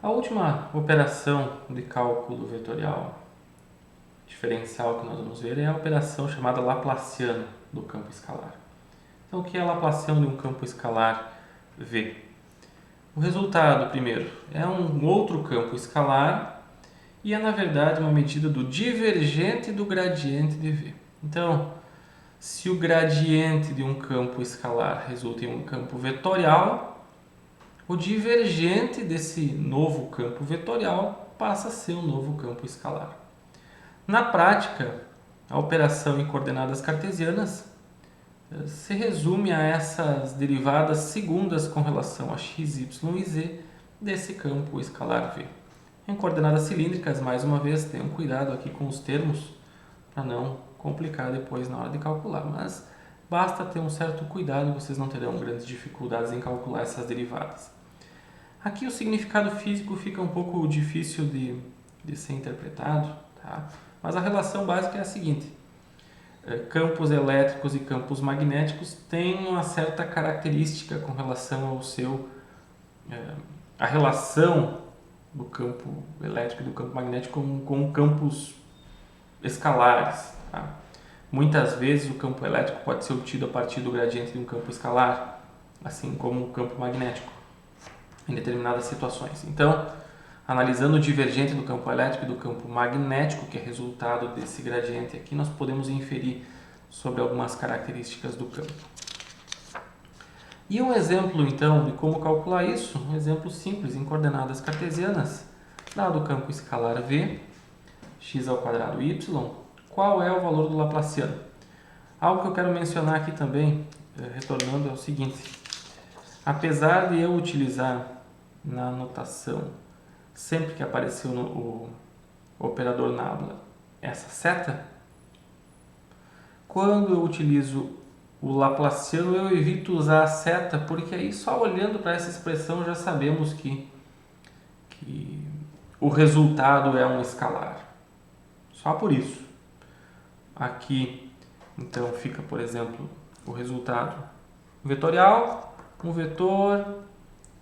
A última operação de cálculo vetorial diferencial que nós vamos ver é a operação chamada Laplaciano do campo escalar. Então, o que é a Laplaciano de um campo escalar V? O resultado, primeiro, é um outro campo escalar e é, na verdade, uma medida do divergente do gradiente de V. Então, se o gradiente de um campo escalar resulta em um campo vetorial, o divergente desse novo campo vetorial passa a ser um novo campo escalar. Na prática, a operação em coordenadas cartesianas se resume a essas derivadas segundas com relação a x, y e z desse campo escalar V. Em coordenadas cilíndricas, mais uma vez, tenham cuidado aqui com os termos para não complicar depois na hora de calcular, mas basta ter um certo cuidado e vocês não terão grandes dificuldades em calcular essas derivadas. Aqui o significado físico fica um pouco difícil de ser interpretado, tá? Mas a relação básica é a seguinte: campos elétricos e campos magnéticos têm uma certa característica com relação ao a relação do campo elétrico e do campo magnético com campos escalares. Tá? Muitas vezes o campo elétrico pode ser obtido a partir do gradiente de um campo escalar, assim como o campo magnético, em determinadas situações. Então, analisando o divergente do campo elétrico e do campo magnético, que é resultado desse gradiente aqui, nós podemos inferir sobre algumas características do campo. E um exemplo, então, de como calcular isso, um exemplo simples em coordenadas cartesianas, dado o campo escalar V, x ao quadrado y, qual é o valor do Laplaciano? Algo que eu quero mencionar aqui também, retornando, é o seguinte: apesar de eu utilizar na notação, sempre que apareceu o operador nabla, essa seta, quando eu utilizo o Laplaciano eu evito usar a seta, porque aí só olhando para essa expressão já sabemos que o resultado é um escalar. Só por isso. Aqui, então, fica, por exemplo, o resultado vetorial, um vetor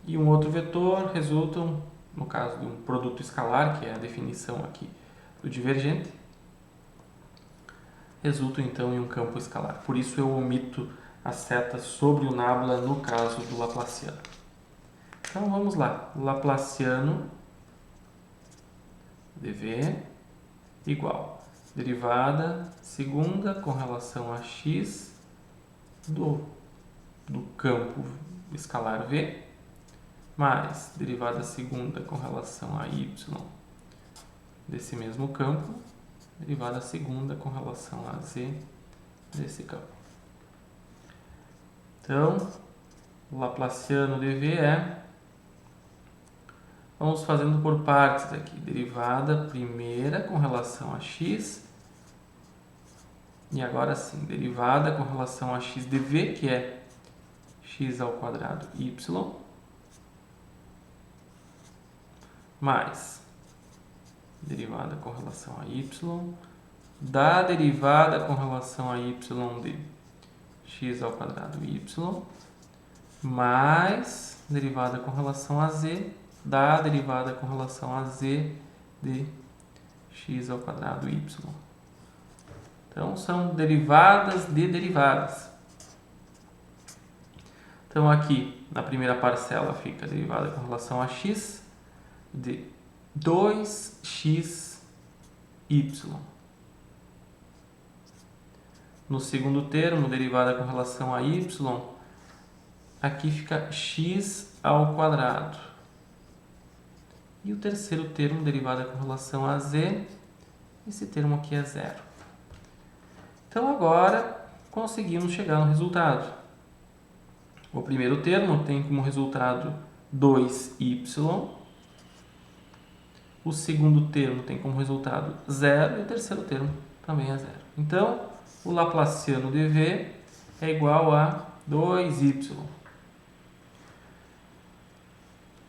e um outro vetor resultam, no caso de um produto escalar, que é a definição aqui do divergente, resultam então em um campo escalar. Por isso eu omito a seta sobre o nabla no caso do Laplaciano. Então vamos lá. Laplaciano dV igual derivada segunda com relação a x do campo escalar V mais derivada segunda com relação a y desse mesmo campo, derivada segunda com relação a z desse campo. Então, o Laplaciano dV vamos fazendo por partes aqui, derivada primeira com relação a x, e agora sim, derivada com relação a x dV, que é x ao quadrado y, mais derivada com relação a y, da derivada com relação a y de x ao quadrado y, mais derivada com relação a z, da derivada com relação a z de x ao quadrado y. Então, são derivadas de derivadas. Então, aqui, na primeira parcela, fica a derivada com relação a x de 2xy. No segundo termo, derivada com relação a y, aqui fica x ao quadrado. E o terceiro termo, derivada com relação a z, esse termo aqui é zero. Então, agora, conseguimos chegar no resultado. O primeiro termo tem como resultado 2y, o segundo termo tem como resultado zero e o terceiro termo também é zero. Então, o Laplaciano dV é igual a 2y.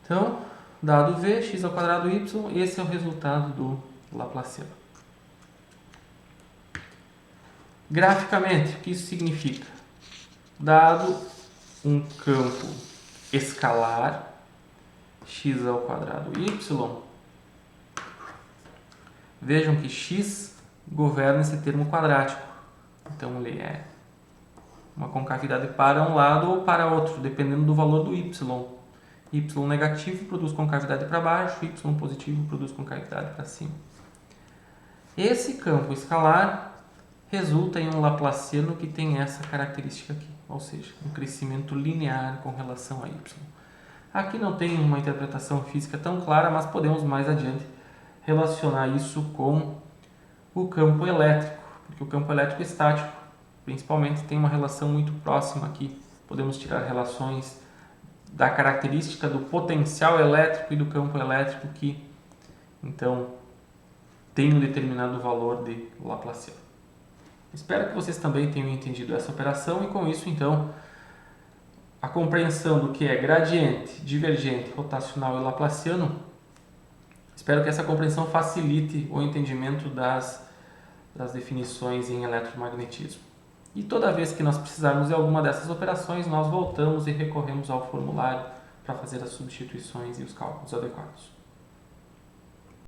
Então, dado v, x ao quadrado y, esse é o resultado do Laplaciano. Graficamente, o que isso significa? Dado um campo escalar, x ao quadrado y, vejam que x governa esse termo quadrático. Então ele é uma concavidade para um lado ou para outro, dependendo do valor do y. Y negativo produz concavidade para baixo, y positivo produz concavidade para cima. Esse campo escalar resulta em um laplaciano que tem essa característica aqui, ou seja, um crescimento linear com relação a y. Aqui não tem uma interpretação física tão clara, mas podemos mais adiante relacionar isso com o campo elétrico, porque o campo elétrico estático, principalmente, tem uma relação muito próxima aqui. Podemos tirar relações da característica do potencial elétrico e do campo elétrico que, então, tem um determinado valor de Laplaciano. Espero que vocês também tenham entendido essa operação e com isso, então, a compreensão do que é gradiente, divergente, rotacional e Laplaciano, espero que essa compreensão facilite o entendimento das definições em eletromagnetismo. E toda vez que nós precisarmos de alguma dessas operações, nós voltamos e recorremos ao formulário para fazer as substituições e os cálculos adequados.